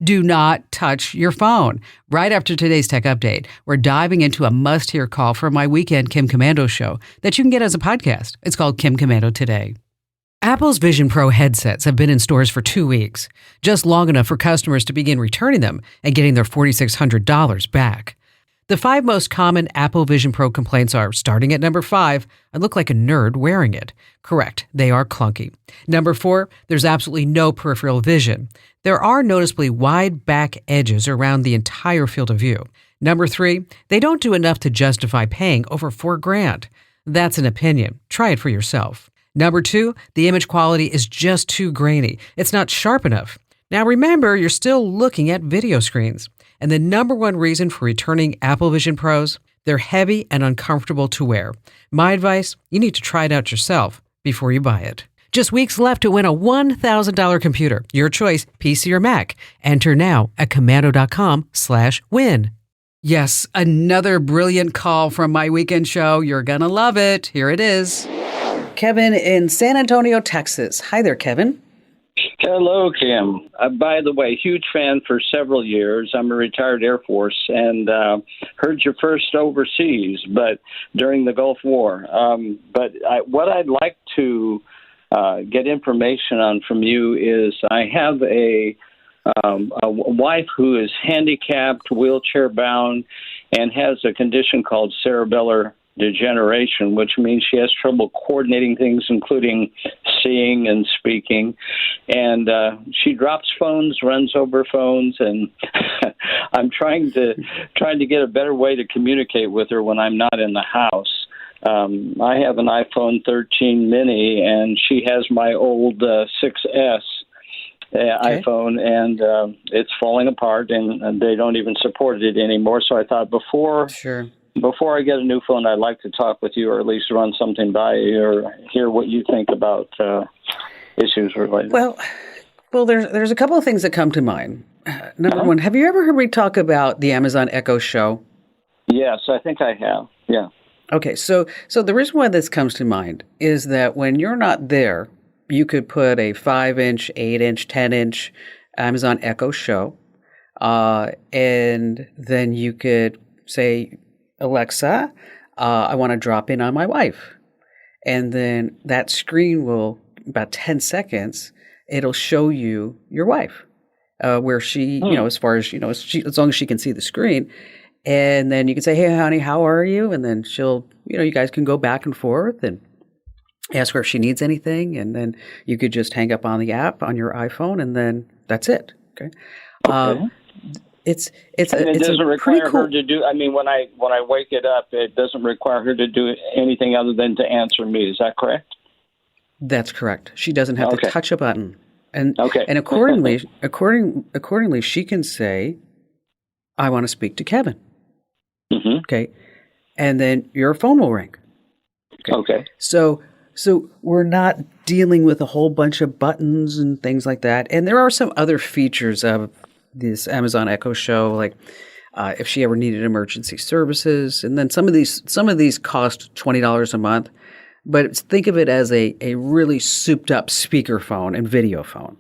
Do not touch your phone. Right after today's tech update, we're diving into a must-hear call from my weekend Kim Komando show that you can get as a podcast. It's called Kim Komando Today. Apple's Vision Pro headsets have been in stores for 2 weeks, just long enough for customers to begin returning them and getting their $4,600 back. The 5 most common Apple Vision Pro complaints are, starting at number 5, I look like a nerd wearing it. Correct, they are clunky. Number 4, there's absolutely no peripheral vision. There are noticeably wide back edges around the entire field of view. Number 3, they don't do enough to justify paying over $4,000. That's an opinion. Try it for yourself. Number 2, the image quality is just too grainy. It's not sharp enough. Now remember, you're still looking at video screens. And the number 1 reason for returning Apple Vision Pros, they're heavy and uncomfortable to wear. My advice, you need to try it out yourself before you buy it. Just weeks left to win a $1,000 computer. Your choice, PC or Mac. Enter now at komando.com/win. Yes, another brilliant call from my weekend show. You're gonna love it. Here it is. Kevin in San Antonio, Texas. Hi there, Kevin. Hello, Kim. By the way, huge fan for several years. I'm a retired Air Force and heard you first overseas, but during the Gulf War. What I'd like to get information on from you is I have a wife who is handicapped, wheelchair bound, and has a condition called cerebellar degeneration, which means she has trouble coordinating things, including seeing and speaking. And she drops phones, runs over phones, and I'm trying to get a better way to communicate with her when I'm not in the house. I have an iPhone 13 mini, and she has my old 6S iPhone, and it's falling apart, and they don't even support it anymore. So I thought before I get a new phone, I'd like to talk with you, or at least run something by you, or hear what you think about issues related. Well, there's a couple of things that come to mind. Number 1, have you ever heard me talk about the Amazon Echo Show? Yes, I think I have. Yeah. Okay, so the reason why this comes to mind is that when you're not there, you could put a 5-inch, 8-inch, 10-inch Amazon Echo Show, and then you could say, Alexa, I want to drop in on my wife. And then that screen will, about 10 seconds, it'll show you your wife, where she, as far as, as long as she can see the screen. And then you can say, hey, honey, how are you? And then she'll, you guys can go back and forth and ask her if she needs anything. And then you could just hang up on the app on your iPhone, and then that's it. Okay. It doesn't require her to do. I mean, when I wake it up, it doesn't require her to do anything other than to answer me. Is that correct? That's correct. She doesn't have to touch a button, and accordingly, she can say, "I want to speak to Kevin." Mm-hmm. Okay, and then your phone will ring. Okay. So we're not dealing with a whole bunch of buttons and things like that. And there are some other features of this Amazon Echo Show, like if she ever needed emergency services. And then some of these cost $20 a month. But think of it as a really souped up speakerphone and video phone.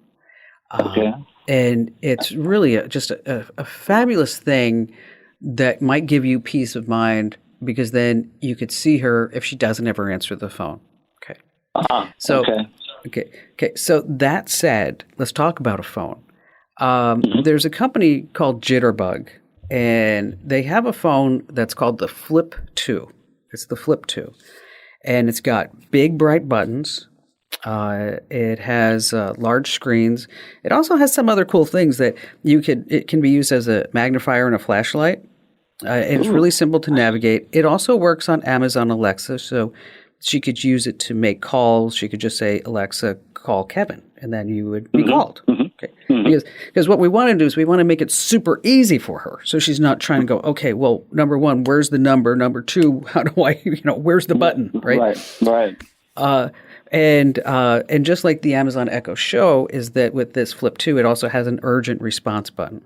And it's really just a fabulous thing that might give you peace of mind, because then you could see her if she doesn't ever answer the phone. Okay. Okay. So that said, let's talk about a phone. There's a company called Jitterbug, and they have a phone that's called the Flip 2. It's the Flip 2. And it's got big, bright buttons. It has large screens. It also has some other cool things that it can be used as a magnifier and a flashlight. And it's really simple to navigate. It also works on Amazon Alexa, so she could use it to make calls. She could just say, Alexa, call Kevin, and then you would be called. Okay. Because what we want to do is we want to make it super easy for her, so she's not trying to go, okay, well, number 1, where's the number? Number 2, how do I, where's the button, right? Right. And just like the Amazon Echo Show, is that with this Flip 2, it also has an urgent response button.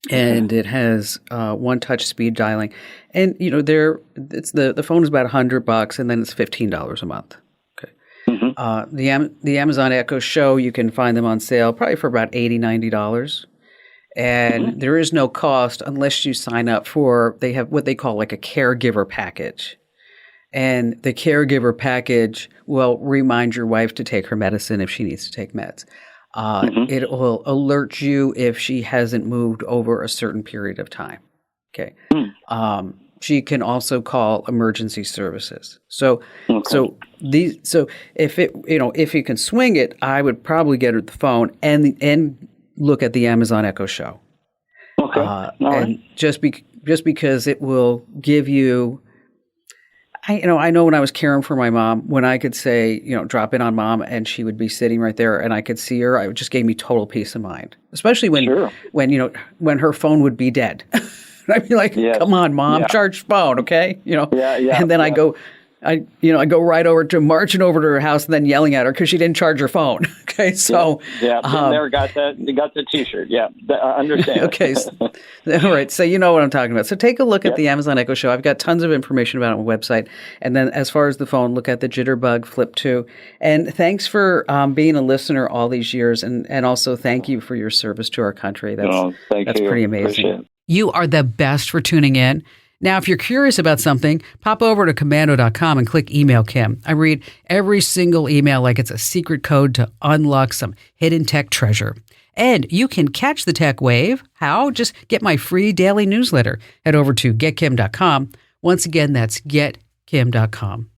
And it has one-touch speed dialing, and the phone is about $100, and then it's $15 a month. Okay. The Amazon Echo Show, you can find them on sale probably for about $80, $90, And there is no cost unless you sign up for, they have what they call like a caregiver package. And the caregiver package will remind your wife to take her medicine if she needs to take meds. It will alert you if she hasn't moved over a certain period of time. Okay. She can also call emergency services. So if if you can swing it, I would probably get her the phone and look at the Amazon Echo Show. Okay. And just because it will give you, I know when I was caring for my mom, when I could say, drop in on mom and she would be sitting right there and I could see her, it just gave me total peace of mind, especially when her phone would be dead. I'd be like, come on, mom, charge phone. Okay. And then I go right over to marching over to her house and then yelling at her because she didn't charge her phone. Okay. So, been there, got the t-shirt. Yeah. I understand. Okay. All right. So, you know what I'm talking about. So take a look at the Amazon Echo Show. I've got tons of information about it on my website. And then as far as the phone, look at the Jitterbug Flip 2. And thanks for being a listener all these years. And also thank you for your service to our country. That's pretty amazing. You are the best for tuning in. Now, if you're curious about something, pop over to komando.com and click Email Kim. I read every single email like it's a secret code to unlock some hidden tech treasure. And you can catch the tech wave. How? Just get my free daily newsletter. Head over to getkim.com. Once again, that's getkim.com.